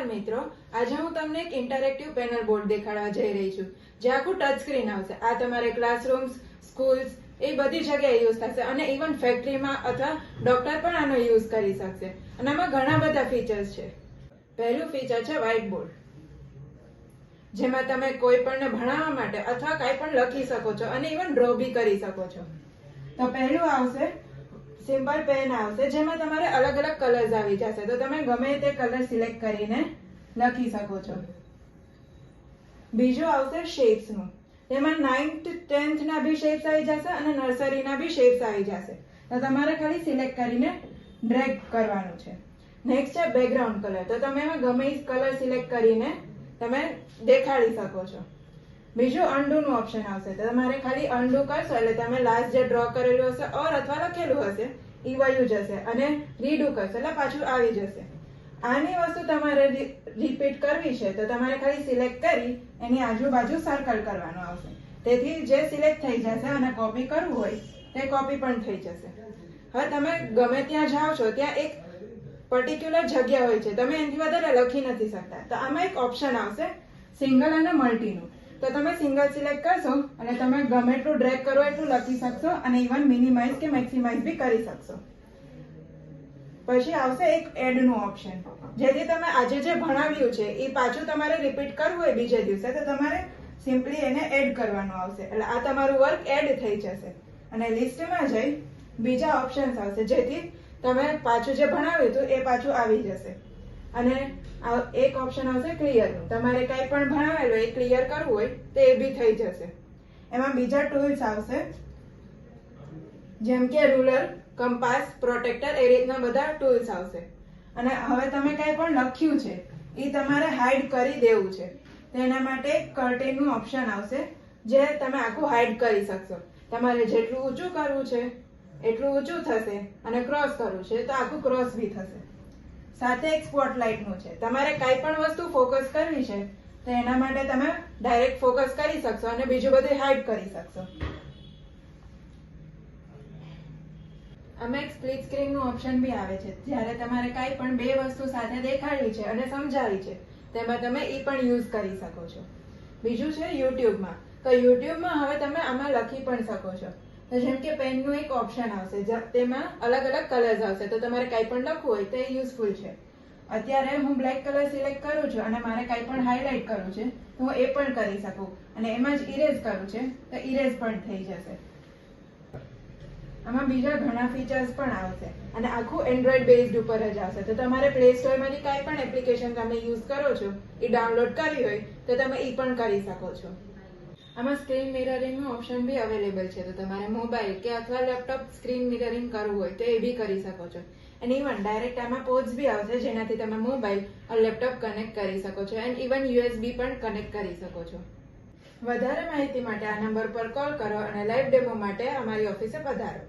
નમસ્કાર મિત્રો, આજે હું તમને એક ઇન્ટરેક્ટિવ પેનલ બોર્ડ દેખાડવા જઈ રહી છું જે આખું ટચ સ્ક્રીન આવશે. આ તમારે ક્લાસરૂમ્સ, સ્કૂલ્સ એ બધી જગ્યાએ યુઝ થશે અને ઇવન ફેક્ટરીમાં અથવા ડોક્ટર પણ આનો યુઝ કરી શકશે. અને આમાં ઘણા બધા ફીચર્સ છે. પહેલું ફીચર છે વ્હાઇટ બોર્ડ, જેમાં તમે કોઈ પણને ભણાવવા માટે અથવા કાંઈ પણ લખી શકો છો અને ઇવન ડ્રો બી કરી શકો છો. તો પહેલું આવશે સિમ્પલ પેન આવશે, જેમાં તમારે અલગ અલગ કલર્સ આવી જશે. તો તમે ગમે તે કલર સિલેક્ટ કરીને લખી શકો છો. બીજું આવશે શેપ્સ નું, તેમાં 9th 10th ના બી શેપ્સ આવી જશે અને નર્સરીના બી શેપ્સ આવી જશે. તો તમારે ખાલી સિલેક્ટ કરીને ડ્રેગ કરવાનું છે. નેક્સ્ટ છે બેકગ્રાઉન્ડ કલર, તો તમે એમાં ગમે તે કલર સિલેક્ટ કરીને તમે દેખાડી શકો છો. બીજું અન્ડુ નું ઓપ્શન આવશે, તો તમારે ખાલી અન્ડુ કરશો એટલે તમે લાસ્ટ જે ડ્રો કરેલું હશે ઓર અથવા લખેલું હશે એ વયું જશે અને રીડુ કરશો એટલે પાછું આવી જશે. આની વસ્તુ તમારે રિપીટ કરવી છે તો તમારે ખાલી સિલેક્ટ કરી એની આજુબાજુ સર્કલ કરવાનું આવશે. તેથી જે સિલેક્ટ થઈ જશે અને કોપી કરવું હોય તે કોપી પણ થઈ જશે. હવે તમે ગમે ત્યાં જાઓ છો ત્યાં એક પર્ટિક્યુલર જગ્યા હોય છે, તમે એનાથી વધારે લખી નથી શકતા. તો આમાં એક ઓપ્શન આવશે સિંગલ અને મલ્ટીનું. તો તમે સિંગલ સિલેક્ટ કરશો અને તમે ગમે એટલું ડ્રેગ કરો એટલું લખી શકશો અને ઇવન મિનિમાઇઝ કે મેક્સિમાઇઝ બી કરી શકશો. પછી આવશે એક એડ નું ઓપ્શન, જેથી તમે આજે જે ભણાવ્યું છે એ પાછું તમારે રિપીટ કરવું હોય બીજે દિવસે તો તમારે સિમ્પલી એને એડ કરવાનું આવશે એટલે આ તમારું વર્ક એડ થઈ જશે અને લિસ્ટમાં જઈ બીજા ઓપ્શન્સ આવશે, જેથી તમે પાછું જે ભણાવ્યું હતું એ પાછું આવી જશે. અને એક ઓપ્શન આવશે ક્લિયર નું, તમારે કંઈ પણ ભણાવેલું એ ક્લિયર કરવું હોય તો એ બી થઈ જશે. એમાં બીજા ટૂલ્સ આવશે જેમ કે રૂલર, કમ્પાસ, પ્રોટેક્ટર એ રીતના બધા ટૂલ્સ આવશે. અને હવે તમે કંઈ પણ લખ્યું છે એ તમારે હાઇડ કરી દેવું છે, તેના માટે કર્ટેન નું ઓપ્શન આવશે જે તમે આખું હાઇડ કરી શકશો. તમારે જેટલું ઊંચું કરવું છે એટલું ઊંચું થશે અને ક્રોસ કરવું છે તો આખું ક્રોસ બી થશે. સાથે એક સ્પોટલાઇટ નું છે, તમારે કાંઈ પણ વસ્તુ ફોકસ કરવી છે તો એના માટે તમે ડાયરેક્ટ ફોકસ કરી શકશો અને બીજું બધું હાઇડ કરી શકશો. આમાં એક સ્પ્લિટ સ્ક્રીન નું ઓપ્શન બી આવે છે, જ્યારે તમારે કાંઈ પણ બે વસ્તુ સાથે દેખાડવી છે અને સમજાવી છે તેમાં તમે એ પણ યુઝ કરી શકો છો. બીજું છે યુટ્યુબમાં, તો યુટ્યુબમાં હવે તમે આમાં લખી પણ શકો છો. તો જેમ કે પેનનું એક ઓપ્શન આવશે, તેમાં અલગ અલગ કલર્સ આવશે, તો તમારે કાંઈ પણ લખવું હોય તો એ યુઝફુલ છે. અત્યારે હું બ્લેક કલર સિલેક્ટ કરું છું અને મારે કાંઈ પણ હાઇલાઇટ કરવું છે તો હું એ પણ કરી શકું અને એમાં જ ઇરેઝ કરવું છે તો ઇરેઝ પણ થઈ જશે. આમાં બીજા ઘણા ફીચર્સ પણ આવશે અને આખું એન્ડ્રોઇડ બેઝડ ઉપર જ આવશે. તો તમારે પ્લે સ્ટોરમાંથી કાંઈ પણ એપ્લિકેશન તમે યુઝ કરો છો એ ડાઉનલોડ કરવી હોય તો તમે એ પણ કરી શકો છો. આમાં સ્ક્રીન મિરરિંગ નું ઓપ્શન બી અવેલેબલ છે, તો તમારે મોબાઈલ કે અથવા લેપટોપ સ્ક્રીન મિરરિંગ કરવું હોય તો એ બી કરી શકો છો. એન્ડ ઇવન ડાયરેક્ટ આમાં પોર્ટ્સ બી આવશે જેનાથી તમે મોબાઈલ અને લેપટોપ કનેક્ટ કરી શકો છો એન્ડ ઇવન યુએસબી પણ કનેક્ટ કરી શકો છો. વધારે માહિતી માટે આ નંબર પર કોલ કરો અને લાઈવ ડેમો માટે અમારી ઓફિસે પધારો.